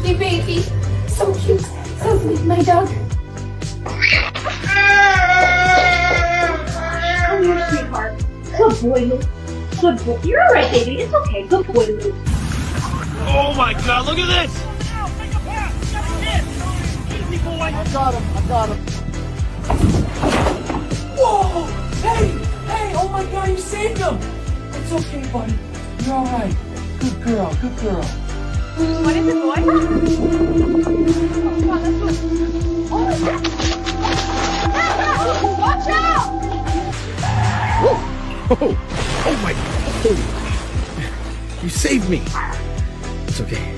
The baby. So cute. So sweet, my dog. Come here, sweetheart. Good boy, Luke. Good boy. You're all right, baby. It's okay. Good boy, Luke. Oh my God, look at this! I got him. Whoa! Hey! Oh my God, you saved him! It's okay, buddy. You're all right. Good girl. What is it, boy? Oh, come on, let's go. Oh, watch out! Oh my! You saved me. It's okay.